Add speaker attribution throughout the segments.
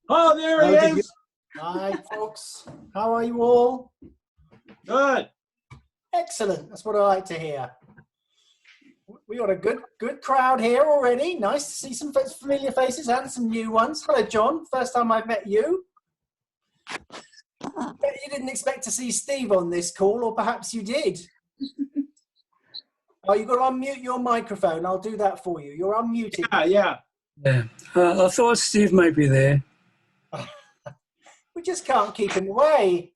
Speaker 1: Oh, there
Speaker 2: Oh,
Speaker 1: he
Speaker 2: did you?
Speaker 1: is.
Speaker 2: Hi, folks. How are you all?
Speaker 1: Good.
Speaker 2: Excellent. That's what I like to hear. We got a good crowd here already. Nice to see some familiar faces and some new ones. Hello, John. First time I've met you. Bet you didn't expect to see Steve on this call, or perhaps you did. Oh, you've got to unmute your microphone. I'll do that for you. You're unmuted.
Speaker 1: Yeah.
Speaker 3: Yeah, I thought Steve might be there.
Speaker 2: We just can't keep him away.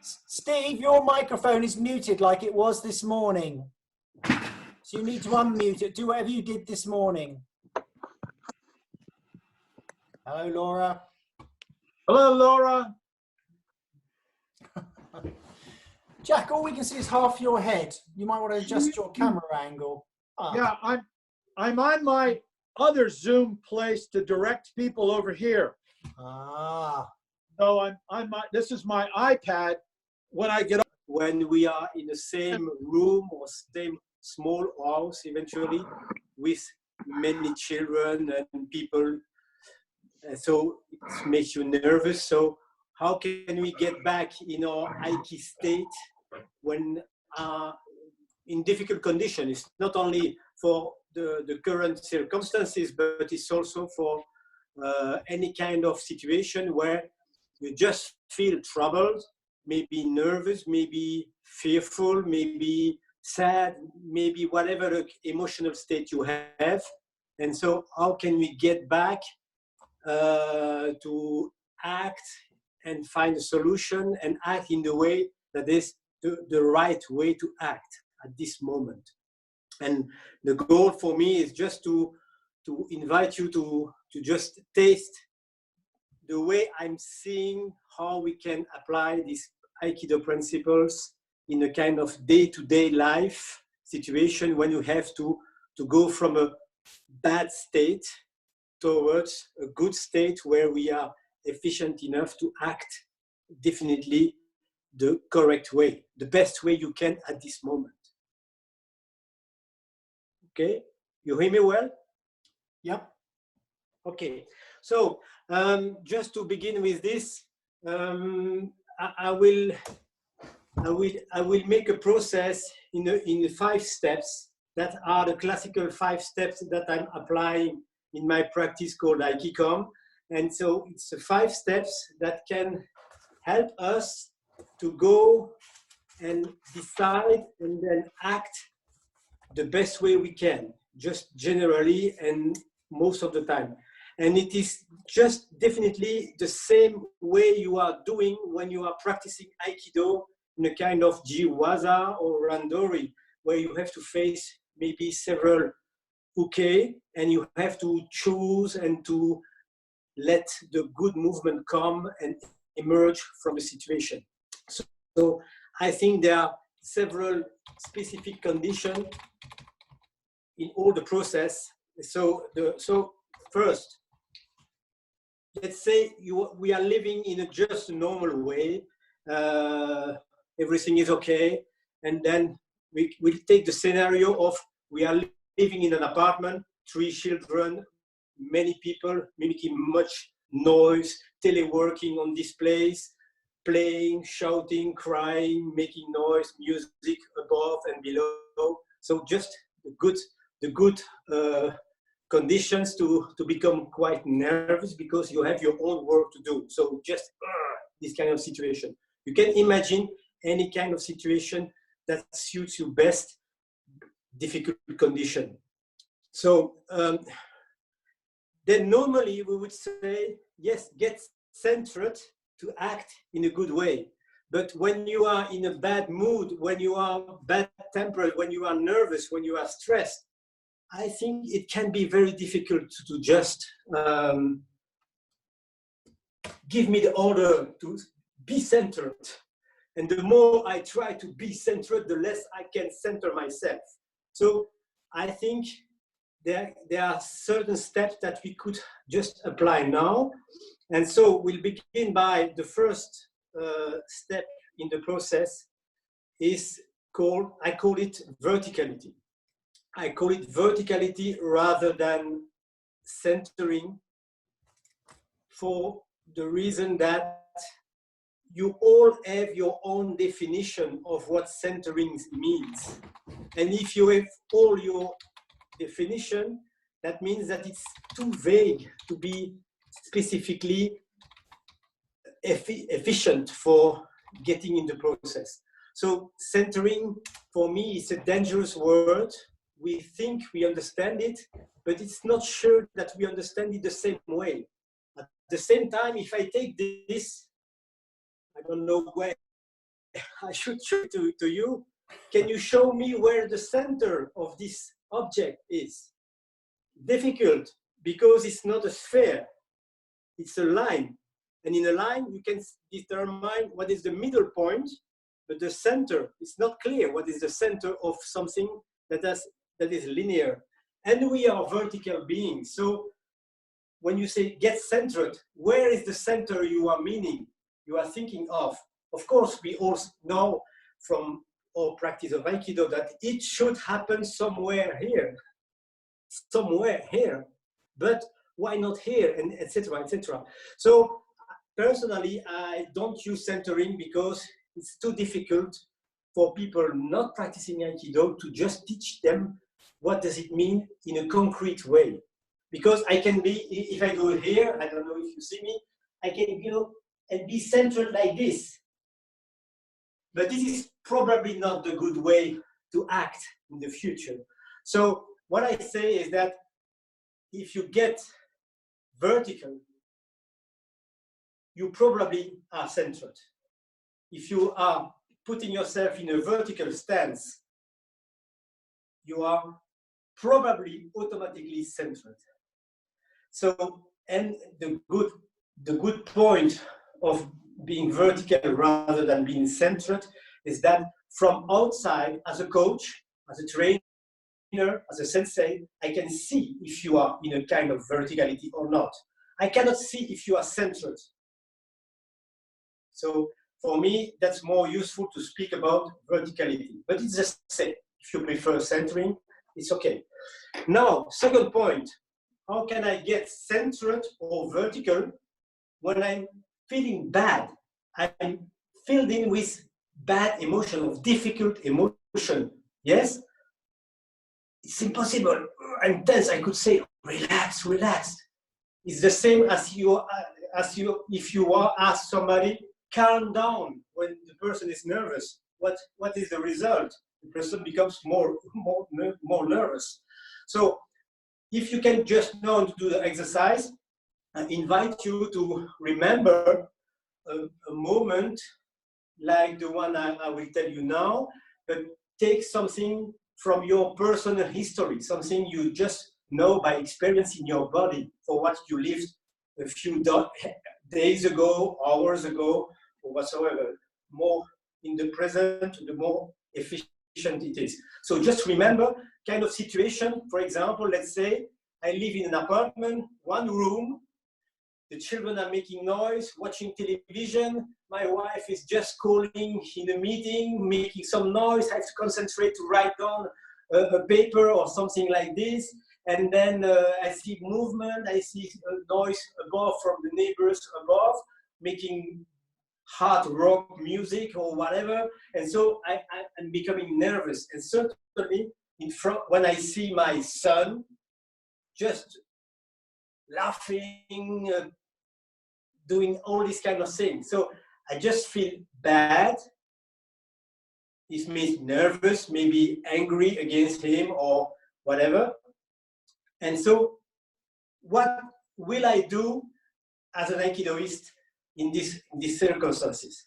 Speaker 2: Steve, your microphone is muted like it was this morning. So you need to unmute it. Do whatever you did this morning. Hello, Laura.
Speaker 1: Hello, Laura.
Speaker 2: Jack, all we can see is half your head. You might want to adjust your camera angle.
Speaker 1: Yeah, I'm on my other Zoom place to direct people over here. So this is my iPad. When I get up, when we are in the same room or same small house, eventually with many children and people, so it makes you nervous. So how can we get back in our Aiki state when in difficult conditions? It's not only for the current circumstances, but it's also for any kind of situation where you just feel troubled, maybe nervous, maybe fearful, maybe sad, maybe whatever emotional state you have. And so how can we get back to act and find a solution and act in the way that is the right way to act at this moment? And the goal for me is just to invite you to just taste the way I'm seeing how we can apply these Aikido principles in a kind of day-to-day life situation when you have to go from a bad state towards a good state where we are efficient enough to act definitely the correct way, the best way you can at this moment. Okay, you hear me well?
Speaker 2: Yep.
Speaker 1: Okay, so just to begin with this, I will make a process in the 5 steps that are the classical 5 steps that I'm applying in my practice called Aikicom. And so it's 5 steps that can help us to go and decide and then act the best way we can, just generally and most of the time. And it is just definitely the same way you are doing when you are practicing Aikido in a kind of jiwaza or randori, where you have to face maybe several uke, and you have to choose and to let the good movement come and emerge from a situation. So I think there are several specific conditions in all the process. So first, let's say we are living in just a normal way. Everything is okay. And then we'll take the scenario of we are living in an apartment, 3 children, many people making much noise, teleworking on displays, playing, shouting, crying, making noise, music above and below. So just the good conditions to become quite nervous because you have your own work to do. So just this kind of situation. You can imagine any kind of situation that suits you best, difficult condition. So then normally we would say, yes, get centered to act in a good way. But when you are in a bad mood, when you are bad-tempered, when you are nervous, when you are stressed, I think it can be very difficult to just give me the order to be centered. And the more I try to be centered, the less I can center myself. So I think there are certain steps that we could just apply now. And so we'll begin by the first step in the process is I call it verticality. I call it verticality rather than centering, for the reason that you all have your own definition of what centering means. And if you have all your definition, that means that it's too vague to be specifically efficient for getting in the process. So centering for me is a dangerous word. We think we understand it, but it's not sure that we understand it the same way. At the same time, if I take this, I don't know where I should show it to you. Can you show me where the center of this object is? Difficult, because it's not a sphere, it's a line. And in a line, you can determine what is the middle point, but the center, it's not clear what is the center of something that is linear. And we are vertical beings. So when you say get centered, where is the center you are meaning, you are thinking of? Of course, we all know from our practice of Aikido that it should happen somewhere here. But why not here, and etc., etc. So personally, I don't use centering because it's too difficult for people not practicing Aikido to just teach them what does it mean in a concrete way. Because I can be, if I go here, I don't know if you see me, I can go and be centered like this. But this is probably not the good way to act in the future. So what I say is that if you get vertical, you probably are centered. If you are putting yourself in a vertical stance, you are probably automatically centered. So, and the good point of being vertical rather than being centered is that from outside, as a coach, as a trainer, as a sensei, I can see if you are in a kind of verticality or not. I cannot see if you are centered. So for me, that's more useful to speak about verticality, but it's the same. If you prefer centering, it's okay. Now, second point, how can I get centered or vertical when I'm feeling bad? I'm filled in with bad emotion, of difficult emotion. Yes? It's impossible. I'm tense. I could say, relax, relax. It's the same as if you are asked somebody, calm down when the person is nervous. What is the result? The person becomes more nervous. So if you can just know to do the exercise, I invite you to remember a moment like the one I will tell you now, but take something from your personal history, something you just know by experience in your body for what you lived a few days ago, hours ago, or whatsoever. More in the present, the more efficient it is. So just remember kind of situation. For example, let's say I live in an apartment, one room, the children are making noise, watching television, my wife is just calling in a meeting, making some noise, I have to concentrate to write down a paper or something like this, and then I see movement, I see a noise above from the neighbors above, making hard rock music or whatever, and so I'm becoming nervous. And certainly in front, when I see my son just laughing, doing all these kind of things, so I just feel bad. This means nervous, maybe angry against him or whatever. And so what will I do as an Aikidoist in these circumstances?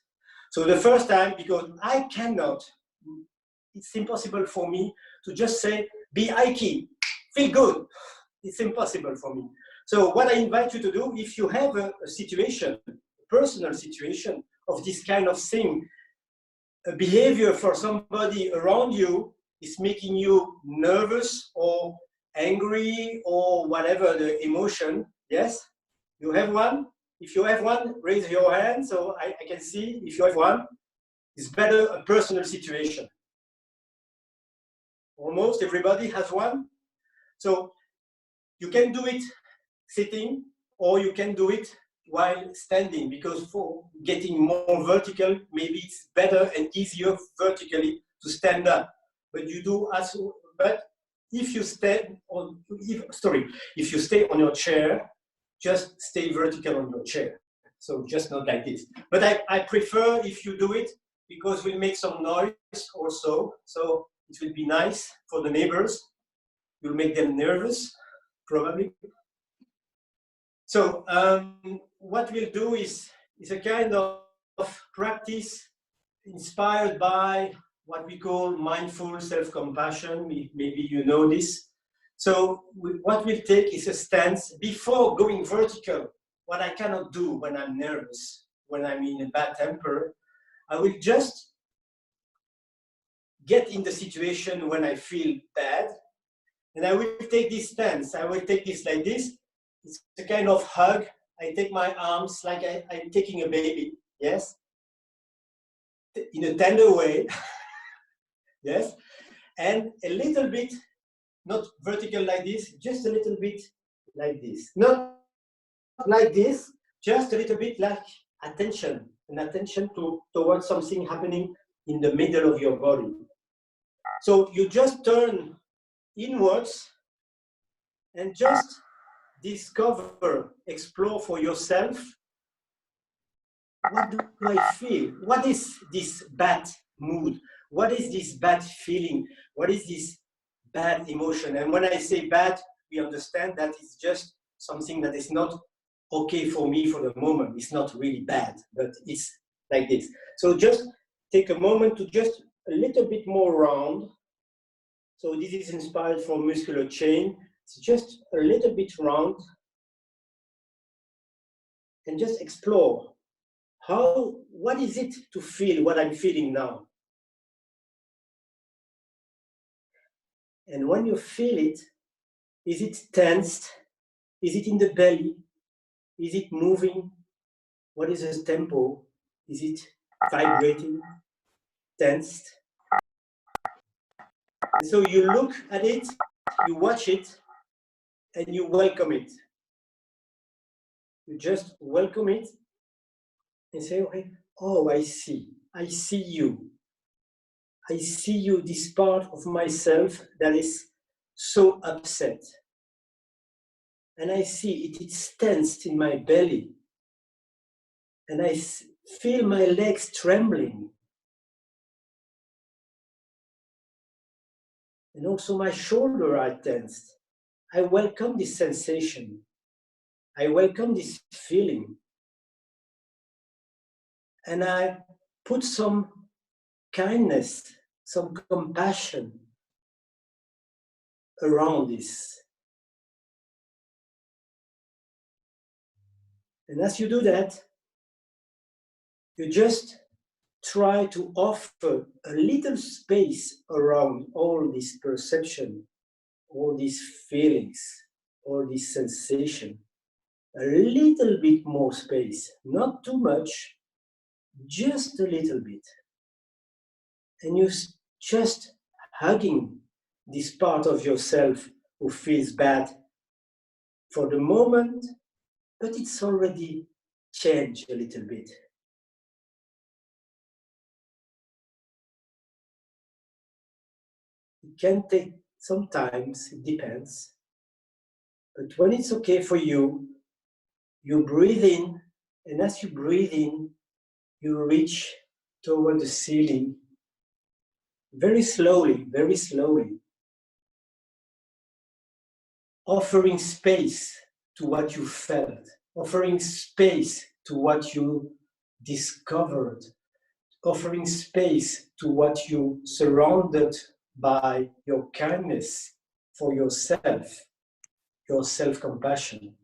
Speaker 1: So the first time, because I cannot, it's impossible for me to just say, be Aiki, feel good. It's impossible for me. So what I invite you to do, if you have a situation, a personal situation of this kind of thing, a behavior for somebody around you is making you nervous or angry or whatever the emotion, yes? You have one? If you have one, raise your hand so I can see if you have one. It's better a personal situation. Almost everybody has one. So you can do it sitting or you can do it while standing, because for getting more vertical, maybe it's better and easier vertically to stand up. But you do as, but if you stay on, if you stay on your chair, just stay vertical on your chair. So just not like this. But I prefer if you do it, because we'll make some noise also. So it will be nice for the neighbors. You'll make them nervous, probably. So what we'll do is a kind of practice inspired by what we call mindful self-compassion. Maybe you know this. So what we'll take is a stance before going vertical. What I cannot do when I'm nervous, when I'm in a bad temper, I will just get in the situation when I feel bad, and I will take this stance. I will take this like this. It's a kind of hug. I take my arms like I'm taking a baby, yes? In a tender way, yes? And a little bit, not vertical like this, just a little bit like this. Not like this, just a little bit like attention, an attention towards something happening in the middle of your body. So you just turn inwards and just discover, explore for yourself, what do I feel? What is this bad mood? What is this bad feeling? What is this bad emotion? And when I say bad, we understand that it's just something that is not okay for me for the moment. It's not really bad, but it's like this. So just take a moment to just a little bit more round. So this is inspired from muscular chain. It's just a little bit round. And just explore what is it to feel what I'm feeling now? And when you feel it, is it tensed? Is it in the belly? Is it moving? What is the tempo? Is it vibrating, tensed? And so you look at it, you watch it, and you welcome it. You just welcome it and say, okay, oh, I see you. I see you, this part of myself that is so upset. And I see it's tensed in my belly. And I feel my legs trembling. And also my shoulder are tensed. I welcome this sensation. I welcome this feeling. And I put some kindness, some compassion around this. And as you do that, you just try to offer a little space around all this perception, all these feelings, all this sensation. A little bit more space, not too much, just a little bit. And you just hugging this part of yourself who feels bad for the moment, but it's already changed a little bit. It can take sometimes, it depends. But when it's okay for you, you breathe in, and as you breathe in, you reach toward the ceiling very slowly, offering space to what you felt, offering space to what you discovered, offering space to what you surrounded by your kindness for yourself, your self-compassion.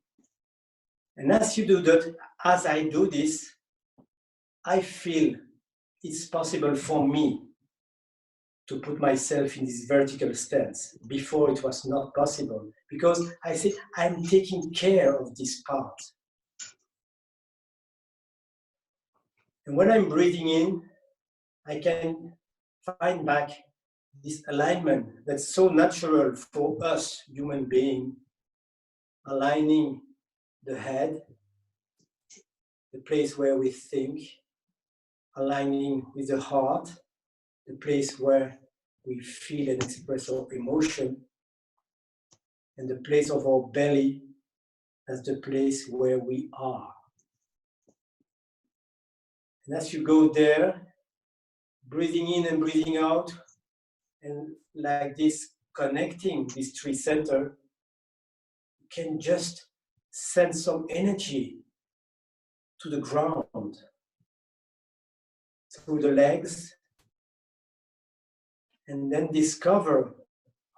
Speaker 1: And as you do that, as I do this, I feel it's possible for me to put myself in this vertical stance. Before it was not possible, because I say, I'm taking care of this part. And when I'm breathing in, I can find back this alignment that's so natural for us human beings, aligning the head, the place where we think, aligning with the heart, the place where we feel and express our emotion, and the place of our belly as the place where we are. And as you go there, breathing in and breathing out, and like this, connecting these three centers, you can just send some energy to the ground, through the legs, and then discover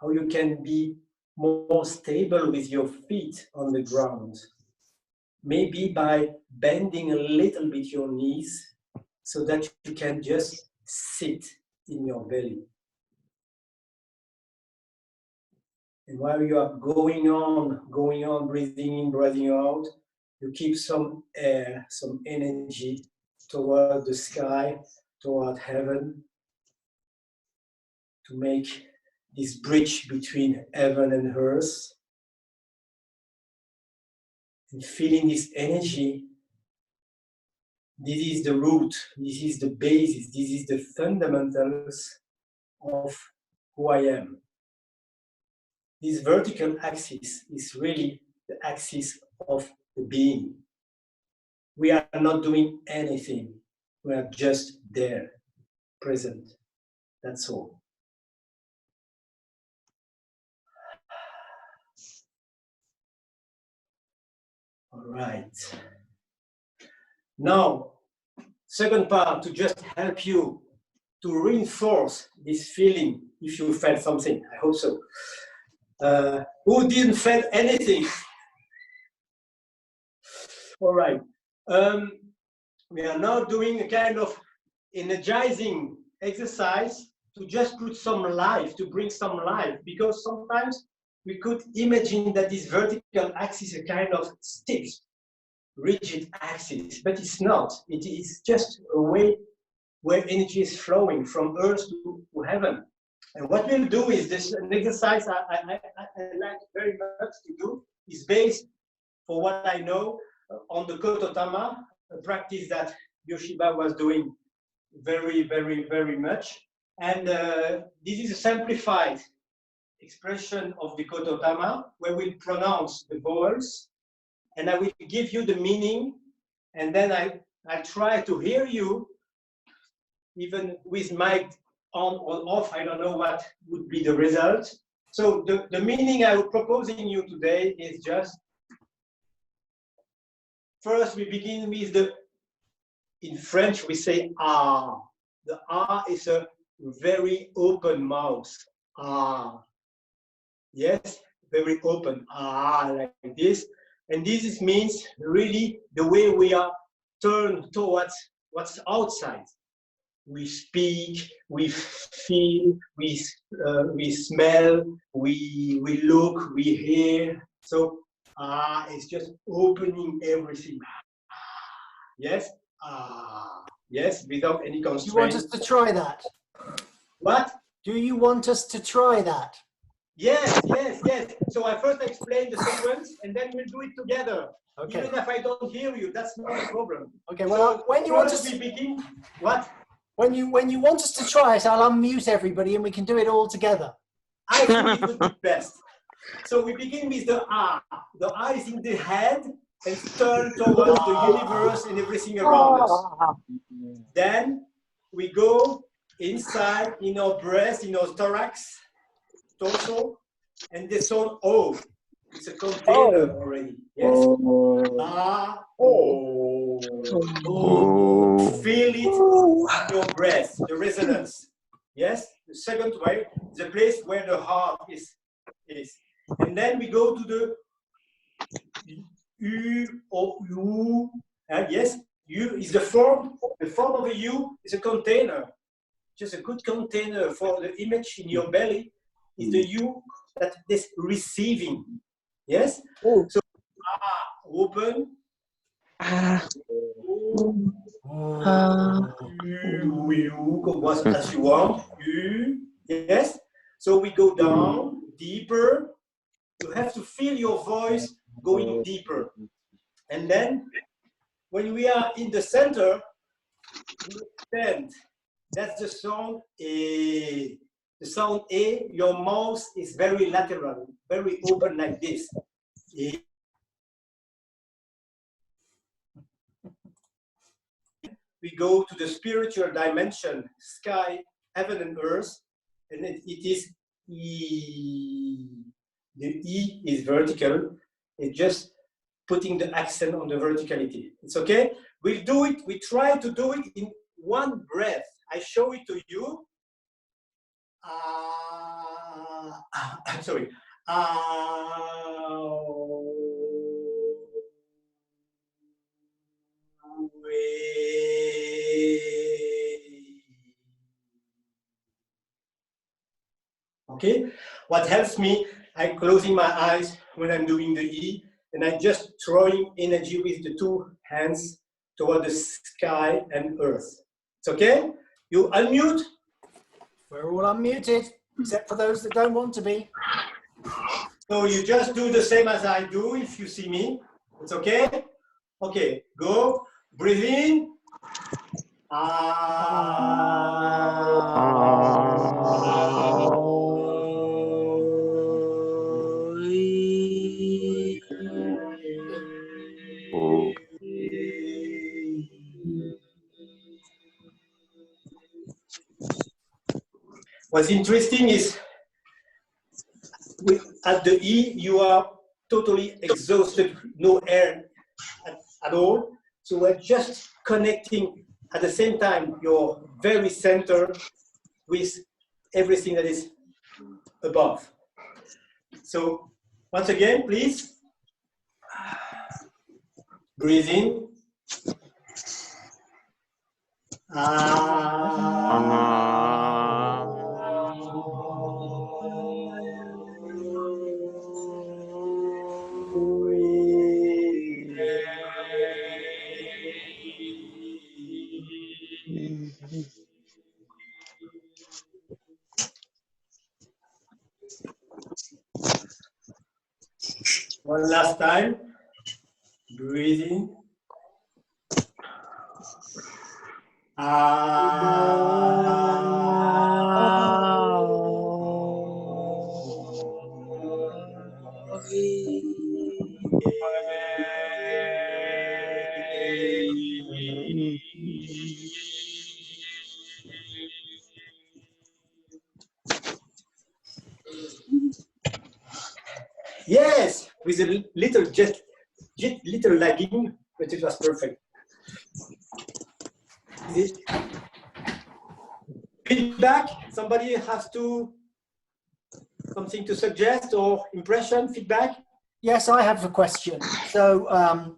Speaker 1: how you can be more stable with your feet on the ground. Maybe by bending a little bit your knees so that you can just sit in your belly. And while you are going on, breathing in, breathing out, you keep some air, some energy toward the sky, toward heaven, to make this bridge between heaven and earth. And feeling this energy, this is the root, this is the basis, this is the fundamentals of who I am. This vertical axis is really the axis of the being. We are not doing anything. We are just there, present. That's all. All right. Now, second part, to just help you to reinforce this feeling, if you felt something, I hope so. Who didn't feel anything? All right. We are now doing a kind of energizing exercise to just put some life, to bring some life, because sometimes we could imagine that this vertical axis is a kind of stiff, rigid axis, but it's not. It is just a way where energy is flowing from earth to heaven. And what we'll do is this an exercise I like very much to do is based, for what I know, on the Kototama, a practice that Yoshiba was doing very, very, very much. And this is a simplified expression of the Kototama, where we pronounce the vowels, and I will give you the meaning, and then I try to hear you, even with mic on or off. I don't know what would be the result. So the meaning I am proposing you today is just, first we begin with the, in French we say ah. The ah is a very open mouth. Ah. Yes, very open. Ah, like this. And this means really the way we are turned towards what's outside. We speak, we feel, we smell, we look, we hear. So ah, it's just opening everything. Yes, ah, yes, without any constraint.
Speaker 2: You want us to try that?
Speaker 1: What?
Speaker 2: Do you want us to try that?
Speaker 1: Yes, yes, yes. So I first explain the sequence, and then we'll do it together.
Speaker 2: Okay.
Speaker 1: Even if I don't hear you, that's not a problem.
Speaker 2: Okay. Well,
Speaker 1: so
Speaker 2: when you want us
Speaker 1: to begin, what?
Speaker 2: When you want us to try it, I'll unmute everybody, and we can do it all together.
Speaker 1: I think it would be best. So we begin with the ah. The ah is in the head and turn towards the universe and everything around us. Then we go inside in our breast, in our thorax, torso, and the sound O. It's a container already. Yes. Ah, oh. Feel it in your breath, the resonance. Yes. The second way, the place where the heart is. And then we go to the U or U. Yes, U is the form. The form of a U is a container. Just a good container for the image in your belly is the U that is receiving. Yes?
Speaker 4: Oh.
Speaker 1: So open. U, as you want. U. Yes? So we go down deeper. You have to feel your voice going deeper. And then when we are in the center, we extend. That's the sound A. The sound A, your mouth is very lateral, very open like this. A. We go to the spiritual dimension, sky, heaven and earth, and it is E. The E is vertical. It's just putting the accent on the verticality. It's okay? We'll do it, we try to do it in one breath. I show it to you. I'm sorry. Okay, what helps me, I'm closing my eyes when I'm doing the E, and I'm just throwing energy with the two hands toward the sky and earth. It's okay? You unmute?
Speaker 2: We're all unmuted, except for those that don't want to be.
Speaker 1: So you just do the same as I do if you see me. It's okay? Okay, go. Breathe in. What's interesting is at the E, you are totally exhausted, no air at all. So we're just connecting at the same time your very center with everything that is above. So once again, please breathe in. One last time. Breathe in. Yes, with a little little lagging, but it was perfect. Is it? Feedback? Somebody has something to suggest or impression, feedback?
Speaker 2: Yes, I have a question. So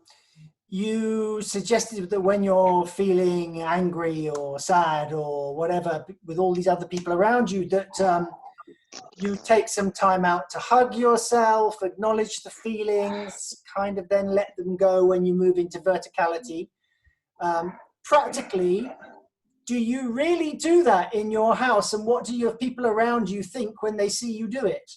Speaker 2: you suggested that when you're feeling angry or sad or whatever with all these other people around you, that you take some time out to hug yourself, acknowledge the feelings, kind of then let them go when you move into verticality. Practically, do you really do that in your house? And what do your people around you think when they see you do it?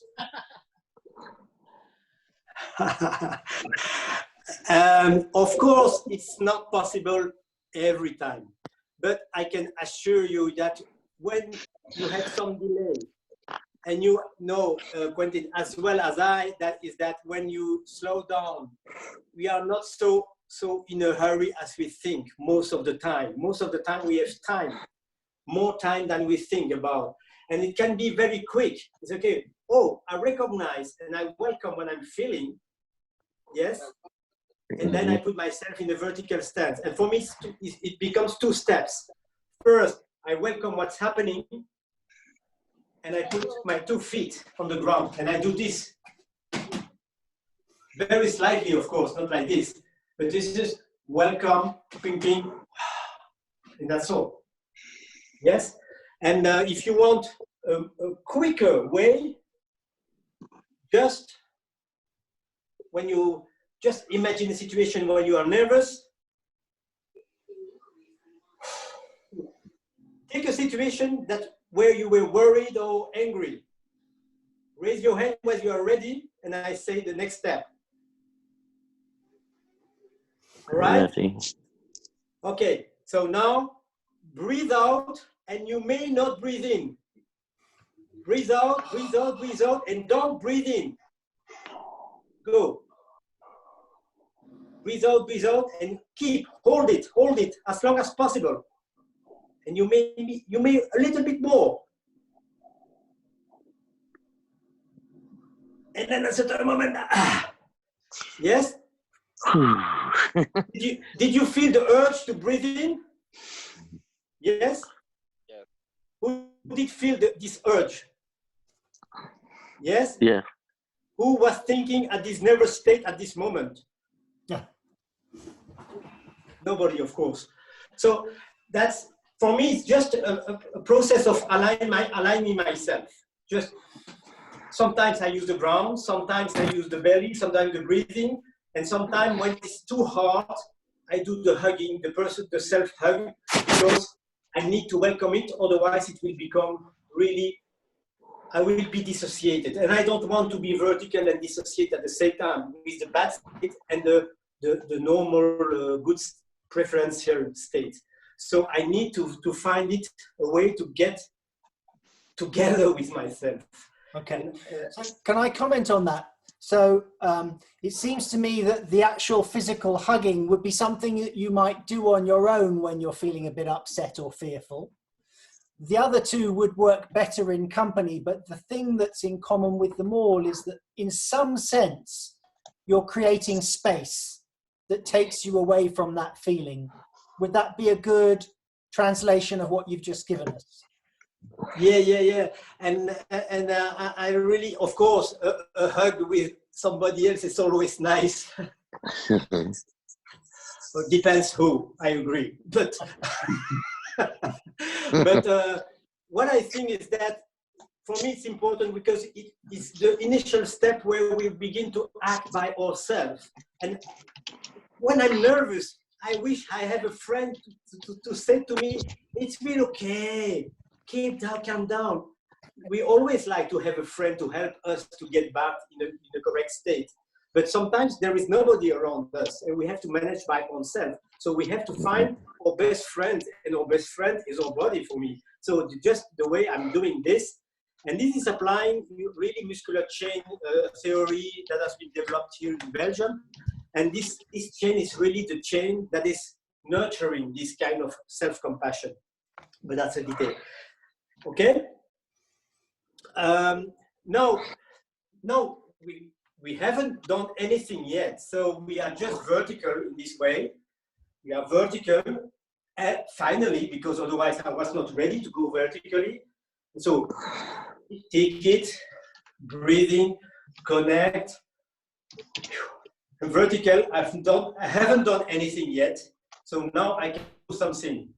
Speaker 1: Of course, it's not possible every time, but I can assure you that when you have some delay, and you know, Quentin, as well as I, that when you slow down, we are not so in a hurry as we think most of the time. Most of the time we have time, more time than we think about. And it can be very quick. It's okay. Oh, I recognize and I welcome when I'm feeling, yes? And then I put myself in a vertical stance. And for me, it becomes two steps. First, I welcome what's happening, and I put my 2 feet on the ground, and I do this. Very slightly, of course, not like this. But this is welcome, ping, ping, and that's all. Yes? And if you want a quicker way, just when you just imagine a situation where you are nervous, take a situation where you were worried or angry. Raise your hand when you are ready, and I say the next step. All right? Okay, so now breathe out, and you may not breathe in. Breathe out, breathe out, breathe out, and don't breathe in. Go. Breathe out, and hold it as long as possible. And you may a little bit more. And then at a certain moment, yes? Did you feel the urge to breathe in? Yes?
Speaker 4: Yeah.
Speaker 1: Who did feel this urge? Yes?
Speaker 5: Yeah.
Speaker 1: Who was thinking at this nervous state at this moment?
Speaker 2: Yeah.
Speaker 1: Nobody, of course. So that's, for me, it's just a process of aligning myself. Just sometimes I use the ground, sometimes I use the belly, sometimes the breathing, and sometimes when it's too hard, I do the hugging, the self-hug, because I need to welcome it, otherwise it will become really, I will be dissociated. And I don't want to be vertical and dissociate at the same time with the bad state and the normal good preferential state. So I need to find it a way to get together with myself.
Speaker 2: Okay. Can I comment on that? So it seems to me that the actual physical hugging would be something that you might do on your own when you're feeling a bit upset or fearful. The other two would work better in company, but the thing that's in common with them all is that in some sense, you're creating space that takes you away from that feeling. Would that be a good translation of what you've just given us?
Speaker 1: Yeah. And I really, of course, a hug with somebody else is always nice. It depends who, I agree. But, what I think is that for me it's important because it is the initial step where we begin to act by ourselves. And when I'm nervous, I wish I had a friend to say to me, it's been okay. Keep down, calm down. We always like to have a friend to help us to get back in the correct state. But sometimes there is nobody around us and we have to manage by ourselves. So we have to find our best friend, and our best friend is our body for me. So just the way I'm doing this, and this is applying really muscular chain theory that has been developed here in Belgium. And this chain is really the chain that is nurturing this kind of self-compassion. But that's a detail. Okay. No, we haven't done anything yet. So we are just vertical in this way. We are vertical, finally, because otherwise I was not ready to go vertically. So take it, breathing, connect. Vertical, I haven't done anything yet. So now I can do something.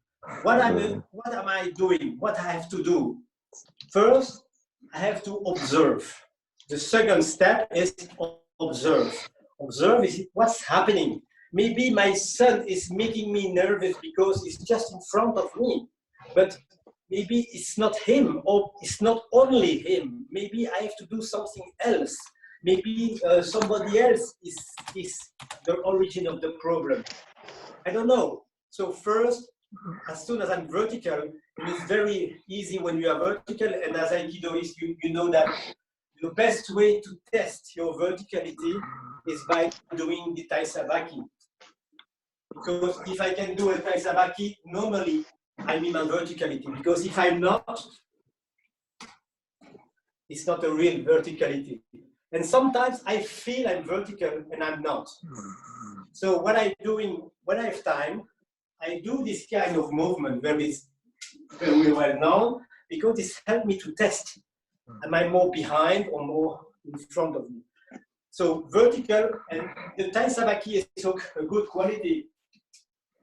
Speaker 1: What am I doing? What I have to do? First, I have to observe. The second step is observe. Observe is what's happening. Maybe my son is making me nervous because he's just in front of me. But maybe it's not him, or it's not only him. Maybe I have to do something else. Maybe somebody else is the origin of the problem. I don't know. So first, as soon as I'm vertical, and it's very easy when you are vertical, and as Aikidoist, you know that the best way to test your verticality is by doing the taisabaki. Because if I can do a taisabaki, normally I'm in my verticality. Because if I'm not, it's not a real verticality. And sometimes I feel I'm vertical and I'm not. So what I'm doing when I have time, I do this kind of movement very well known because it's helped me to test. Am I more behind or more in front of me? So vertical, and the taisabaki is so a good quality.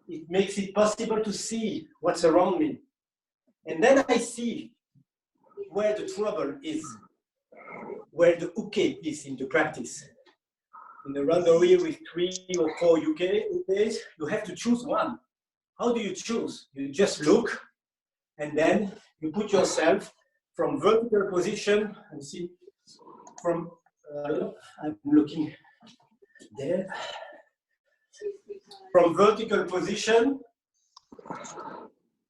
Speaker 1: It makes it possible to see what's around me. And then I see where the trouble is, where the uke is in the practice. In the randori with 3 or 4 ukes, you have to choose one. How do you choose? You just look, and then you put yourself from vertical position, and see, from, I'm looking there. From vertical position,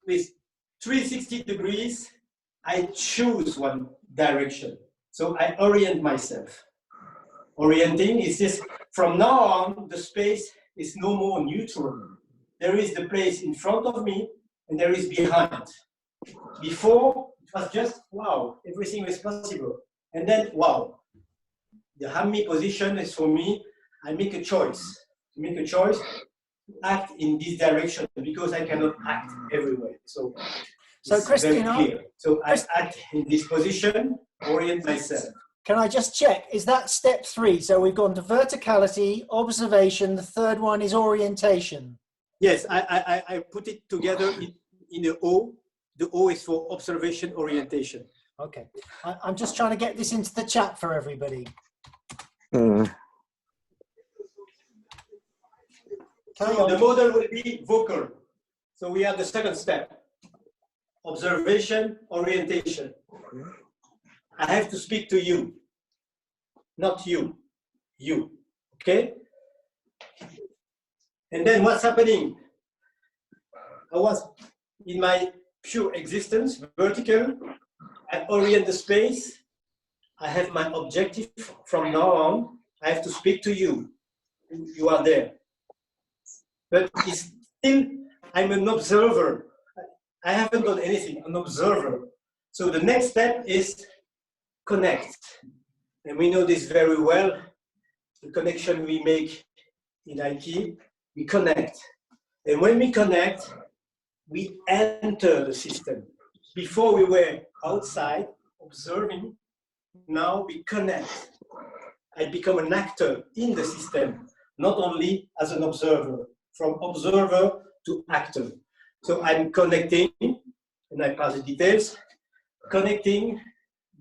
Speaker 1: with 360 degrees, I choose one direction. So I orient myself. Orienting is this, from now on, the space is no more neutral. There is the place in front of me and there is behind. Before, it was just, wow, everything was possible. And then, wow, the Hammi position is for me, I make a choice. To make a choice, act in this direction because I cannot act everywhere. So
Speaker 2: Christian,
Speaker 1: very clear. So I act in this position, orient myself.
Speaker 2: Can I just check? Is that step 3? So we've gone to verticality, observation. The third one is orientation.
Speaker 1: Yes, I put it together in the O. The O is for observation, orientation.
Speaker 2: Okay. I'm just trying to get this into the chat for everybody.
Speaker 1: So the model will be vocal. So we have the second step. Observation, orientation. I have to speak to you, not you, you, okay? And then what's happening? I was in my pure existence, vertical, I orient the space, I have my objective from now on, I have to speak to you, you are there. But it's still, I'm an observer. I haven't done anything, an observer. So the next step is connect. And we know this very well, the connection we make in Aikido, we connect. And when we connect, we enter the system. Before we were outside, observing, now we connect. I become an actor in the system, not only as an observer, from observer to actor. So I'm connecting, and I pass the details. Connecting,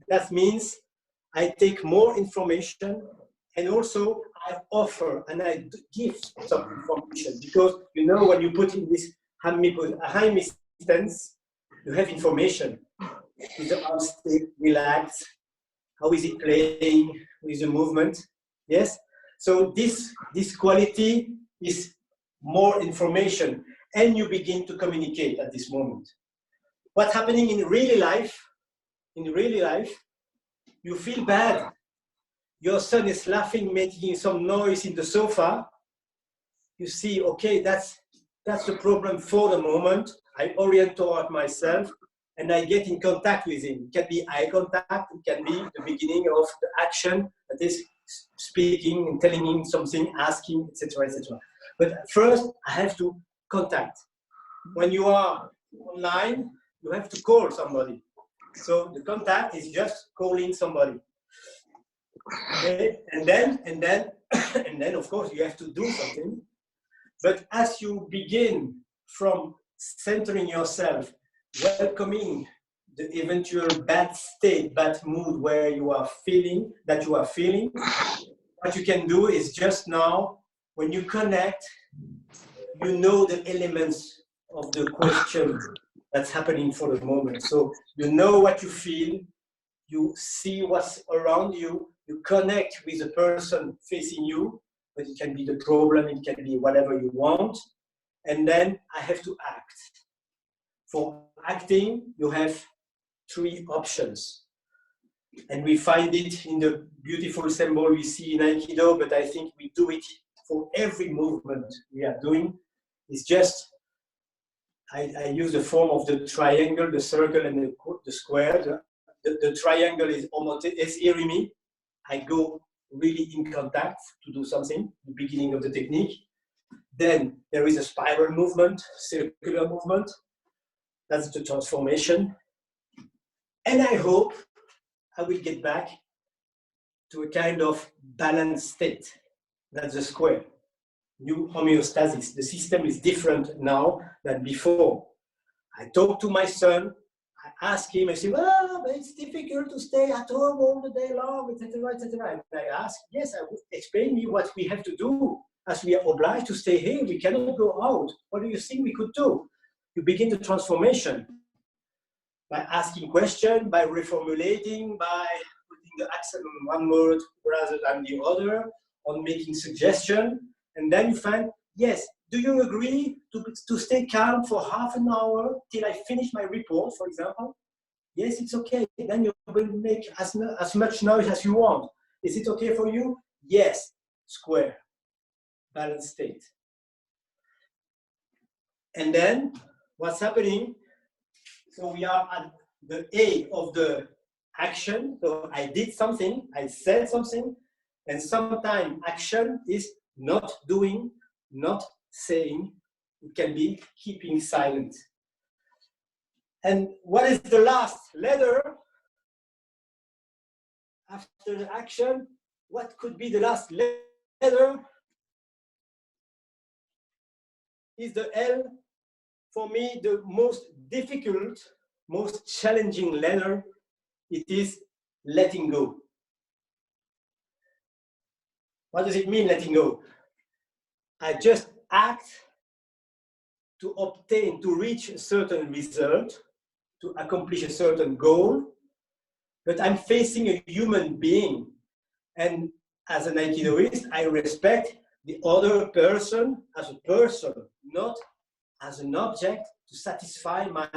Speaker 1: that means I take more information and also I offer and I give some information because you know when you put in this high stance, you have information. Is the arm still relaxed? How is it playing with the movement? Yes? So this quality is more information and you begin to communicate at this moment. What's happening in really life, you feel bad. Your son is laughing, making some noise in the sofa. You see, okay, that's the problem for the moment. I orient toward myself and I get in contact with him. It can be eye contact, it can be the beginning of the action that is speaking and telling him something, asking, etc., etc. But first, I have to contact. When you are online, you have to call somebody. So the contact is just calling somebody. Okay? And then, of course, you have to do something. But as you begin from centering yourself, welcoming the eventual bad state, bad mood where you are feeling, what you can do is just now, when you connect, you know the elements of the question that's happening for the moment. So you know what you feel, you see what's around you, you connect with the person facing you, but it can be the problem, it can be whatever you want, and then I have to act. For acting, you have 3 options. And we find it in the beautiful symbol we see in Aikido, but I think we do it for every movement we are doing. It's just, I use the form of the triangle, the circle, and the square. The triangle is irimi. I go really in contact to do something, the beginning of the technique. Then there is a spiral movement, circular movement. That's the transformation. And I hope I will get back to a kind of balanced state. That's the square. New homeostasis. The system is different now than before. I talk to my son, I ask him, I say, well, but it's difficult to stay at home all the day long, etc., etc. And I ask, yes, I would explain me what we have to do. As we are obliged to stay here, we cannot go out. What do you think we could do? You begin the transformation by asking questions, by reformulating, by putting the accent on one word rather than the other, on making suggestions. And then you find, yes, do you agree to stay calm for half an hour till I finish my report, for example? Yes, it's okay. Then you will make as much noise as you want. Is it okay for you? Yes. Square. Balanced state. And then what's happening? So we are at the A of the action. So I did something, I said something, and sometimes action is not doing, not saying. It can be keeping silent. And what is the last letter after the action? What could be the last letter? Is the L. For me, the most difficult, most challenging letter, it is letting go. What does it mean, letting go? I just act to obtain, to reach a certain result, to accomplish a certain goal, but I'm facing a human being. And as an Aikidoist, I respect the other person as a person, not as an object to satisfy my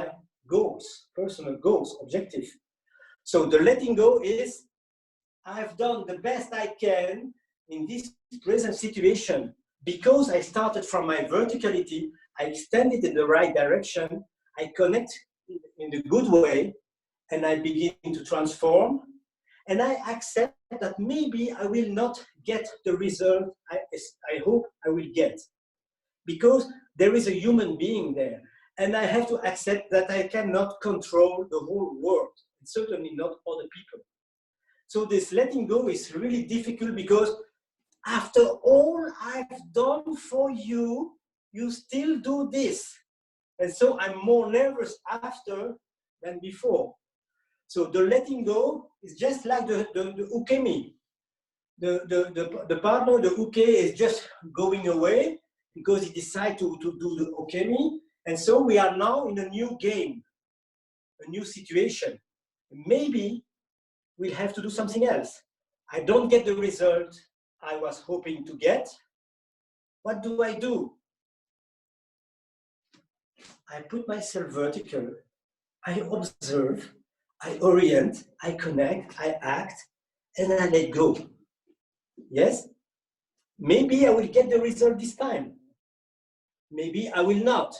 Speaker 1: goals, personal goals, objective. So the letting go is, I've done the best I can in this present situation because I started from my verticality, I extended in the right direction, I connect in the good way, and I begin to transform, and I accept that maybe I will not get the result I hope I will get, because there is a human being there, and I have to accept that I cannot control the whole world, and certainly not other people. So this letting go is really difficult because after all I've done for you, you still do this. And so I'm more nervous after than before. So the letting go is just like the ukemi. The partner, the uke, is just going away because he decided to do the ukemi. And so we are now in a new game, a new situation. Maybe we'll have to do something else. I don't get the result I was hoping to get. What do? I put myself vertical. I observe, I orient, I connect, I act, and I let go. Yes? Maybe I will get the result this time. Maybe I will not.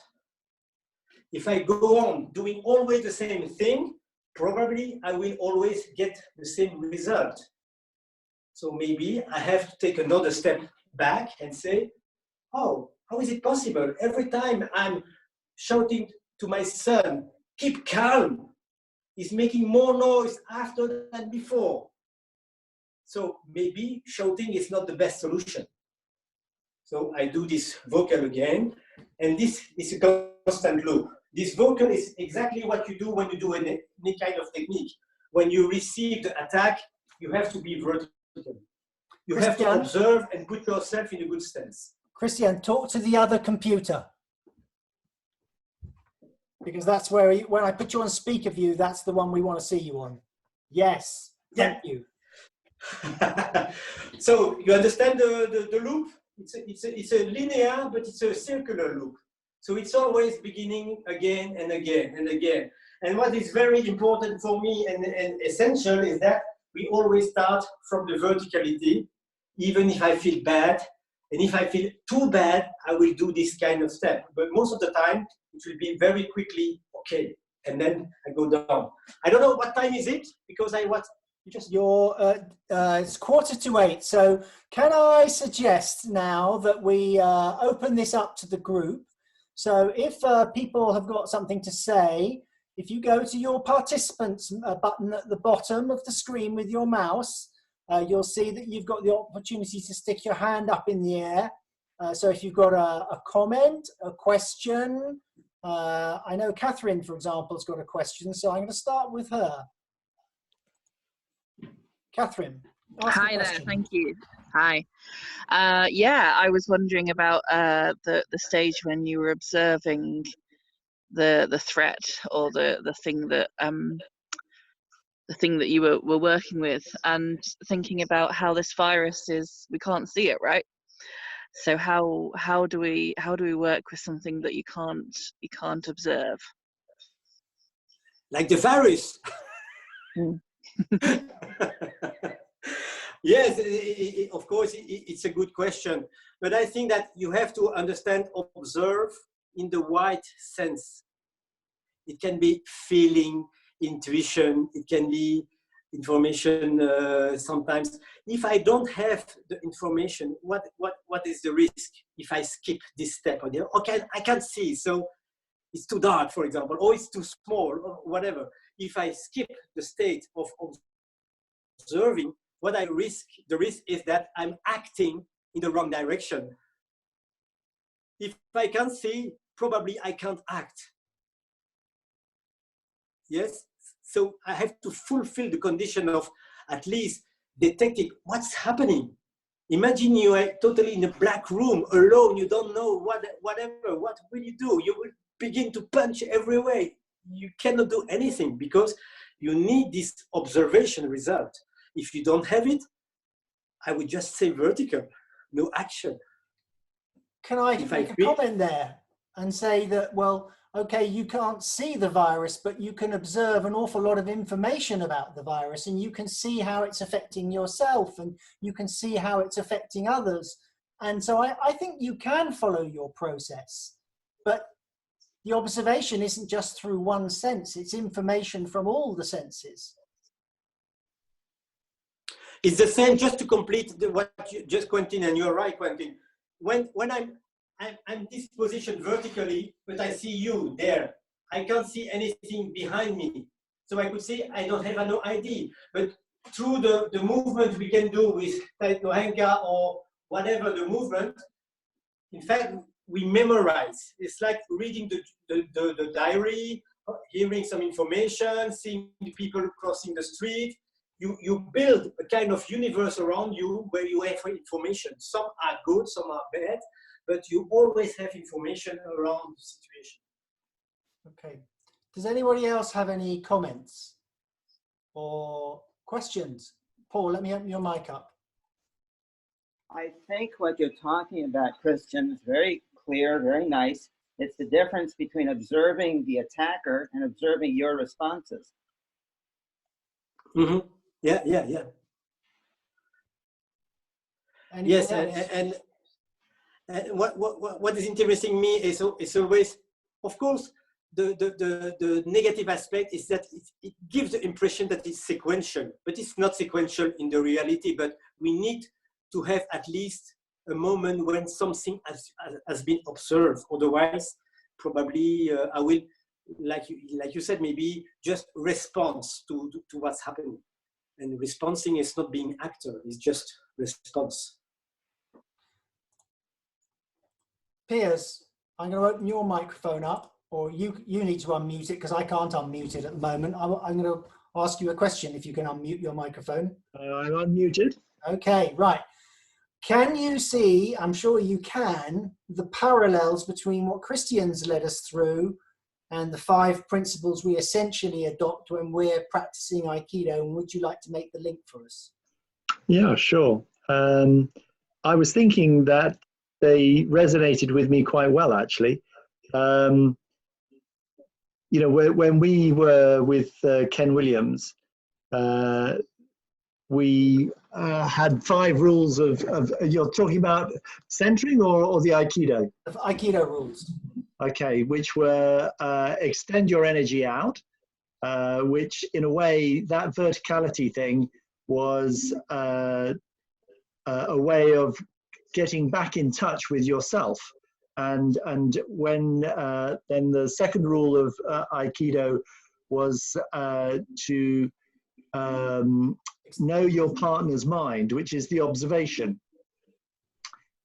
Speaker 1: If I go on doing always the same thing, probably I will always get the same result. So maybe I have to take another step back and say, oh, how is it possible? Every time I'm shouting to my son, keep calm, he's making more noise after than before. So maybe shouting is not the best solution. So I do this vocal again, and this is a constant loop. This vocal is exactly what you do when you do any kind of technique. When you receive the attack, you have to be vertical. You have to observe and put yourself in a good stance.
Speaker 2: Christian, talk to the other computer. Because that's where, when I put you on speaker view, that's the one we want to see you on. Yes, thank you.
Speaker 1: So you understand the loop? It's a linear, but it's a circular loop. So it's always beginning again and again and again. And what is very important for me and essential is that we always start from the verticality, even if I feel bad. And if I feel too bad, I will do this kind of step. But most of the time, it will be very quickly, okay. And then I go down. I don't know what time is it, because it's
Speaker 2: 7:45. So can I suggest now that we open this up to the group? So if people have got something to say, if you go to your participants button at the bottom of the screen with your mouse, you'll see that you've got the opportunity to stick your hand up in the air. So if you've got a comment, a question, I know Catherine, for example, has got a question, so I'm going to start with her. Catherine.
Speaker 4: Hi there, thank you. Hi. Yeah, I was wondering about the stage when you were observing the threat or the thing that you were working with, and thinking about how this virus is, we can't see it, right? So how do we work with something that you can't observe?
Speaker 1: Like the virus.
Speaker 4: Mm.
Speaker 1: Yes, of course, it's a good question. But I think that you have to understand, observe in the wide sense. It can be feeling, intuition, it can be information sometimes. If I don't have the information, what is the risk if I skip this step? Okay, I can't see, so it's too dark, for example, or it's too small, or whatever. If I skip the state of observing, the risk is that I'm acting in the wrong direction. If I can't see, probably I can't act. Yes, so I have to fulfill the condition of at least detecting what's happening. Imagine you are totally in a black room, alone, you don't know what will you do? You will begin to punch everywhere. You cannot do anything because you need this observation result. If you don't have it, I would just say vertical, no action.
Speaker 2: Can I make a comment there and say that, well, okay, you can't see the virus, but you can observe an awful lot of information about the virus, and you can see how it's affecting yourself, and you can see how it's affecting others. And so I think you can follow your process, but the observation isn't just through one sense, it's information from all the senses.
Speaker 1: It's the same, just to complete what you just, Quentin, and you're right, Quentin. When I'm this position vertically, but I see you there. I can't see anything behind me. So I could say I don't have no idea. But through the movement we can do with Taito Henka or whatever the movement, in fact, we memorize. It's like reading the diary, hearing some information, seeing the people crossing the street. You build a kind of universe around you where you have information. Some are good, some are bad, but you always have information around the situation.
Speaker 2: Okay. Does anybody else have any comments or questions? Paul, let me open your mic up.
Speaker 5: I think what you're talking about, Christian, is very clear, very nice. It's the difference between observing the attacker and observing your responses.
Speaker 1: Mm-hmm. Yeah. Yes, and what is interesting me is always, of course, the negative aspect is that it gives the impression that it's sequential, but it's not sequential in the reality. But we need to have at least a moment when something has been observed. Otherwise, probably I will, like you said, maybe just response to what's happening. And responding is not being actor; it's just response.
Speaker 2: Piers, I'm going to open your microphone up, or you need to unmute it because I can't unmute it at the moment. I'm going to ask you a question if you can unmute your microphone.
Speaker 6: I'm unmuted.
Speaker 2: Okay, right. Can you see, I'm sure you can, the parallels between what Christian's led us through and the 5 principles we essentially adopt when we're practicing Aikido? And would you like to make the link for us?
Speaker 6: Yeah, sure. I was thinking that they resonated with me quite well, actually. You know, when we were with Ken Williams, we had 5 rules of you're talking about centering or the Aikido?
Speaker 2: The Aikido rules.
Speaker 6: Okay, which were extend your energy out, which in a way, that verticality thing was a way of getting back in touch with yourself. And when then the second rule of Aikido was to know your partner's mind, which is the observation.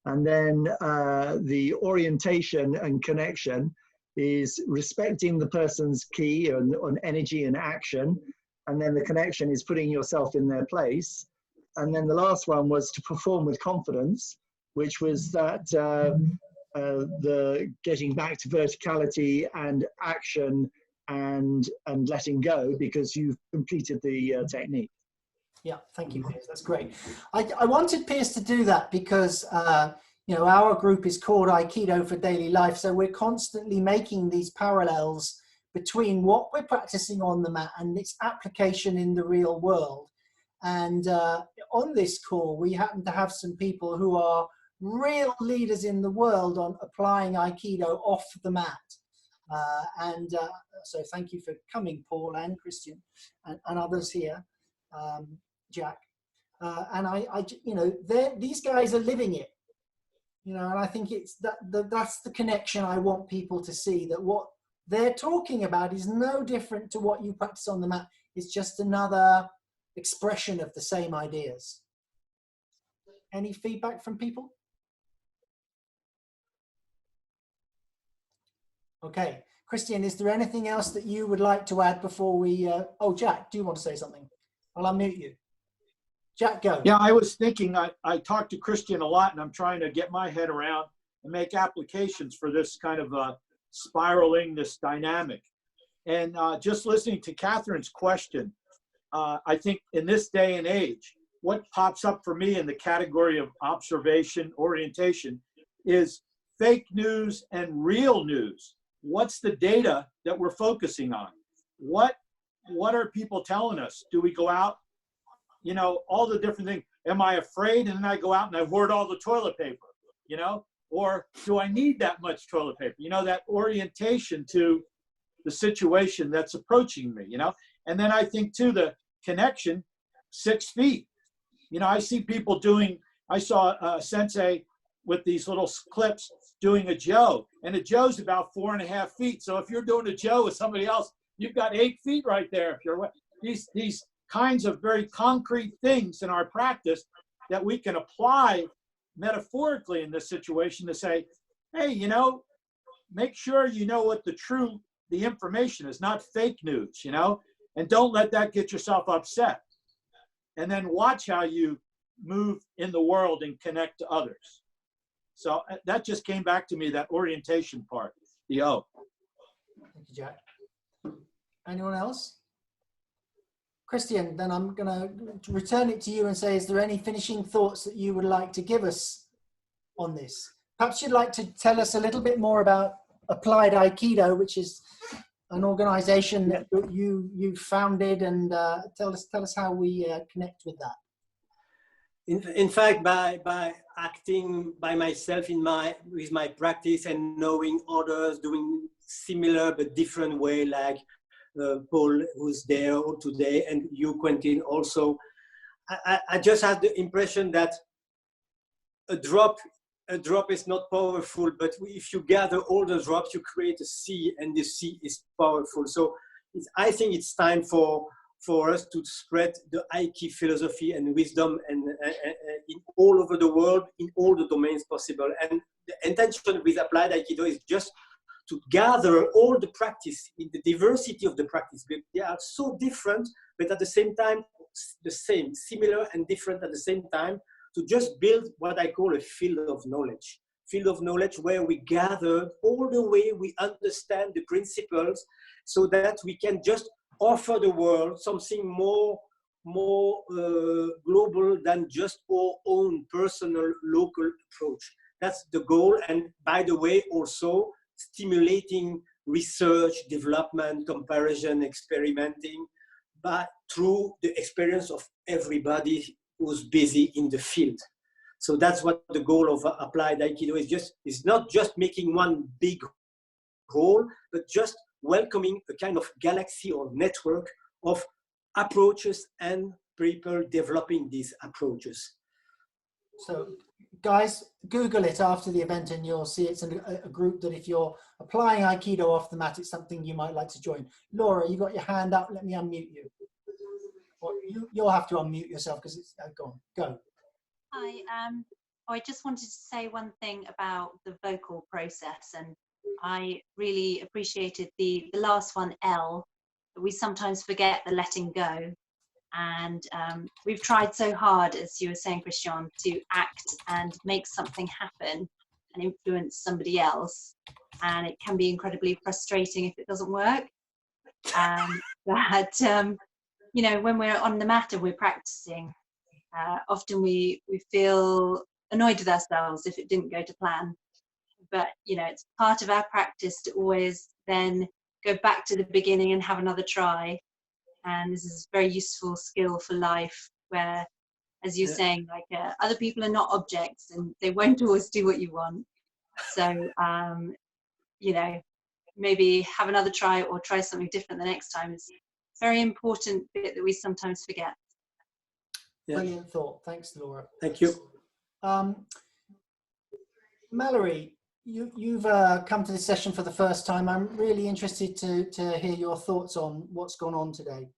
Speaker 6: And then the orientation and connection is respecting the person's ki on energy and action. And then the connection is putting yourself in their place. And then the last one was to perform with confidence, which was that the getting back to verticality and action and letting go because you've completed the technique. Yeah,
Speaker 2: thank you, Piers. That's great. I wanted Piers to do that because, you you know, our group is called Aikido for Daily Life. So we're constantly making these parallels between what we're practicing on the mat and its application in the real world. And on this call, we happen to have some people who are real leaders in the world on applying Aikido off the mat. So thank you for coming, Paul and Christian and others here, Jack. And you know, these guys are living it, you know, and I think it's that's the connection I want people to see, that what they're talking about is no different to what you practice on the mat. It's just another expression of the same ideas. Any feedback from people? Okay, Christian, is there anything else that you would like to add before we, oh, Jack, do you want to say something? I'll unmute you. Jack, go.
Speaker 7: Yeah, I was thinking, I talked to Christian a lot, and I'm trying to get my head around and make applications for this kind of spiraling, this dynamic. And just listening to Catherine's question, I think in this day and age, what pops up for me in the category of observation, orientation, is fake news and real news. What's the data that we're focusing on? What are people telling us? Do we go out? You know, all the different things. Am I afraid? And then I go out and I hoard all the toilet paper, you know? Or do I need that much toilet paper? You know, that orientation to the situation that's approaching me, you know? And then I think too, the connection, 6 feet. You know, I see people doing, I saw a Sensei with these little clips doing a Jo, and a Jo's about 4.5 feet. So if you're doing a Jo with somebody else, you've got 8 feet right there. If you're these kinds of very concrete things in our practice that we can apply metaphorically in this situation to say, hey, you know, make sure you know what the information is, not fake news, you know, and don't let that get yourself upset. And then watch how you move in the world and connect to others. So that just came back to me, that orientation part, the O.
Speaker 2: Thank you, Jack. Anyone else? Christian, then I'm going to return it to you and say, is there any finishing thoughts that you would like to give us on this? Perhaps you'd like to tell us a little bit more about Applied Aikido, which is an organization that you founded, and tell us how we connect with that.
Speaker 1: In fact, by acting by myself with my practice and knowing others doing similar but different way, like Paul, who's there today, and you, Quentin, also, I just had the impression that a drop is not powerful, but if you gather all the drops, you create a sea, and the sea is powerful. So I think it's time for us to spread the Aiki philosophy and wisdom and in all over the world, in all the domains possible. And the intention with Applied Aikido is just to gather all the practice in the diversity of the practice. They are so different, but at the same time, the same, similar and different at the same time, to just build what I call a field of knowledge. Field of knowledge where we gather all the way we understand the principles, so that we can just offer the world something more global than just our own personal local approach. That's the goal. And by the way, also stimulating research, development, comparison, experimenting, but through the experience of everybody who's busy in the field. So that's what the goal of Applied Aikido is not just making one big whole, but just welcoming a kind of galaxy or network of approaches and people developing these approaches.
Speaker 2: So guys, Google it after the event and you'll see it's a group that if you're applying Aikido off the mat, it's something you might like to join. Laura, you got your hand up. Let me unmute you. Well, you'll have to unmute yourself because it's gone. Go.
Speaker 8: Hi. I just wanted to say one thing about the vocal process, and I really appreciated the last one, L. We sometimes forget the letting go, and we've tried so hard, as you were saying, Christian, to act and make something happen and influence somebody else, and it can be incredibly frustrating if it doesn't work. But you know, when we're on the mat and we're practicing, often we feel annoyed with ourselves if it didn't go to plan. But, you know, it's part of our practice to always then go back to the beginning and have another try. And this is a very useful skill for life, where, as you're saying, like other people are not objects and they won't always do what you want. So, you know, maybe have another try or try something different the next time. It's a very important bit that we sometimes forget.
Speaker 1: Yeah.
Speaker 2: Brilliant thought. Thanks, Laura.
Speaker 1: Thank you.
Speaker 2: Mallory, you've come to this session for the first time. I'm really interested to hear your thoughts on what's gone on today.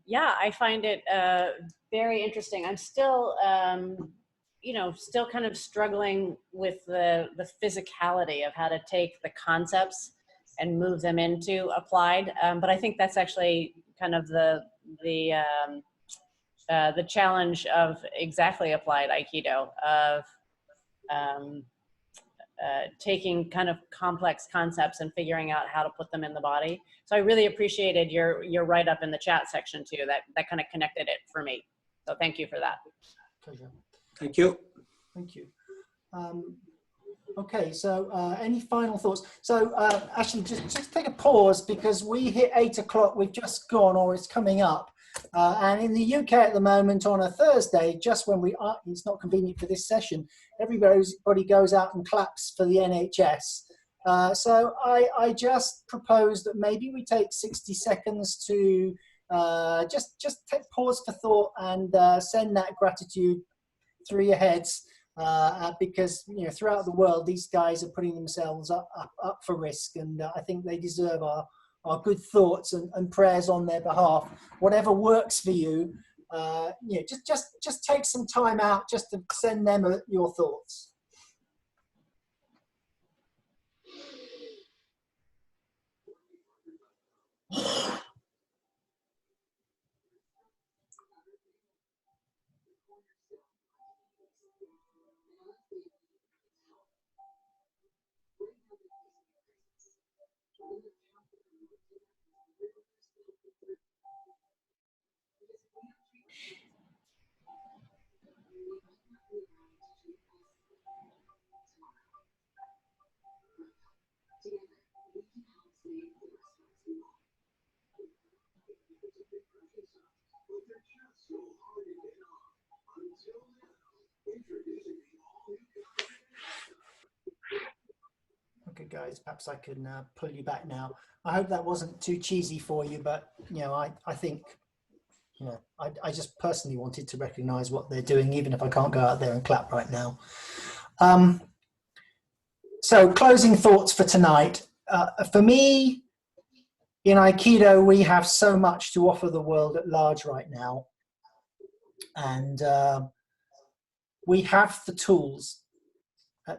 Speaker 9: Yeah, I find it very interesting. I'm still, you know, still kind of struggling with the physicality of how to take the concepts and move them into applied. But I think that's actually kind of the challenge of exactly applied Aikido, of taking kind of complex concepts and figuring out how to put them in the body. So I really appreciated your write-up in the chat section too. That kind of connected it for me. So thank you for that.
Speaker 2: Pleasure.
Speaker 1: Thank you.
Speaker 2: Thank you. Okay, so any final thoughts? So actually, just take a pause, because we hit 8 o'clock. We've just gone, or it's coming up. And in the UK at the moment, on a Thursday, just when we are, it's not convenient for this session, everybody goes out and claps for the NHS. So I just propose that maybe we take 60 seconds to just take pause for thought and send that gratitude through your heads, because, you know, throughout the world, these guys are putting themselves up for risk, and I think they deserve our good thoughts and prayers on their behalf. Whatever works for you, you know, just take some time out just to send them your thoughts. Okay, guys, perhaps I can pull you back now. I hope that wasn't too cheesy for you, but, you know, I think, you know, I just personally wanted to recognize what they're doing, even if I can't go out there and clap right now. So closing thoughts for tonight. For me, in Aikido, we have so much to offer the world at large right now. And we have the tools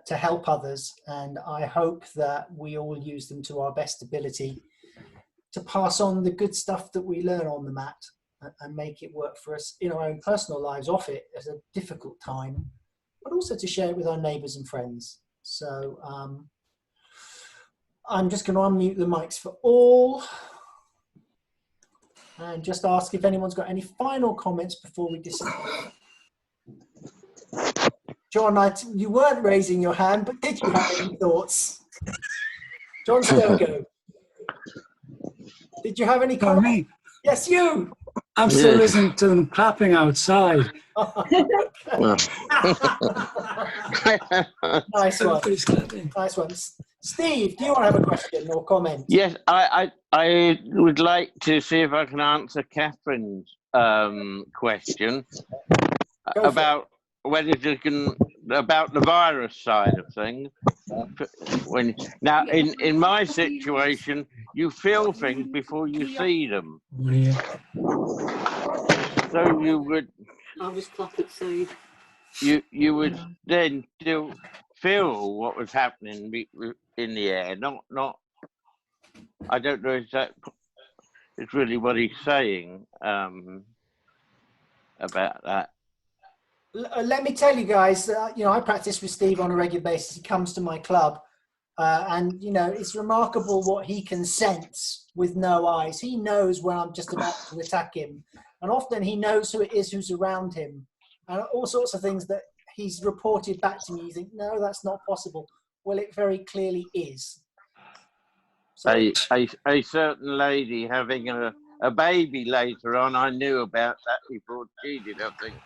Speaker 2: to help others, and I hope that we all use them to our best ability to pass on the good stuff that we learn on the mat and make it work for us in our own personal lives off it at a difficult time, but also to share it with our neighbours and friends. So I'm just going to unmute the mics for all and just ask if anyone's got any final comments before we disappear. John, you weren't raising your hand, but did you have any thoughts? John Stogo, did you have any comments?
Speaker 3: Me?
Speaker 2: Yes, you.
Speaker 3: I'm still listening to them clapping outside.
Speaker 2: Nice one. Nice one. Steve, do you want to have a question or comment?
Speaker 10: Yes, I would like to see if I can answer Catherine's question about whether you can, about the virus side of things. Now, in my situation, you feel things before you see them.
Speaker 3: Yeah.
Speaker 10: So you would.
Speaker 11: I'll just clap it so
Speaker 10: you would then still feel what was happening in the air. Not. I don't know if that is really what he's saying about that.
Speaker 2: Let me tell you guys, you know, I practice with Steve on a regular basis. He comes to my club, and, you know, it's remarkable what he can sense with no eyes. He knows when I'm just about to attack him. And often he knows who it is who's around him, and all sorts of things that he's reported back to me. You think, no, that's not possible. Well, it very clearly is. So,
Speaker 10: A certain lady having a baby later on, I knew about that before she did, I think.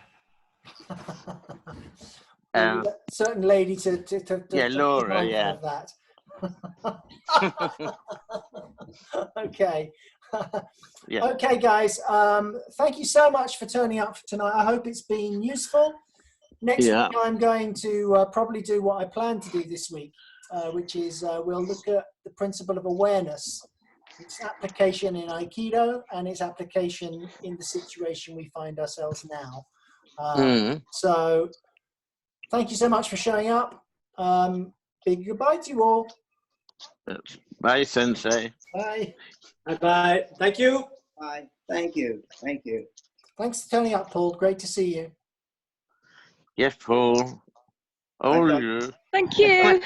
Speaker 2: certain lady to
Speaker 10: Yeah, Laura,
Speaker 2: remind
Speaker 10: yeah.
Speaker 2: of that. Okay.
Speaker 10: Yeah.
Speaker 2: Okay, guys. Thank you so much for turning up for tonight. I hope it's been useful. Next week, I'm going to probably do what I plan to do this week, which is we'll look at the principle of awareness, its application in Aikido and its application in the situation we find ourselves now. So thank you so much for showing up. Big goodbye to you all.
Speaker 10: Bye, Sensei.
Speaker 2: Bye.
Speaker 1: Bye-bye. Thank you.
Speaker 5: Bye. Thank you. Thank you.
Speaker 2: Thanks for turning up, Paul. Great to see you.
Speaker 10: Yes, Paul. All you.
Speaker 8: Thank you.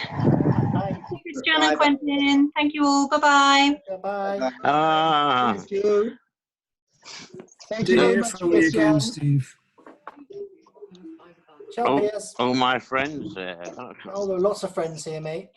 Speaker 2: Bye.
Speaker 8: Christian and Quentin. Thank you all. Bye-bye.
Speaker 2: Bye.
Speaker 6: Thank you. Thank you very much,
Speaker 3: from you again, Steve.
Speaker 2: Ciao, Piers.
Speaker 10: All my friends there.
Speaker 2: Oh, there are lots of friends here, mate.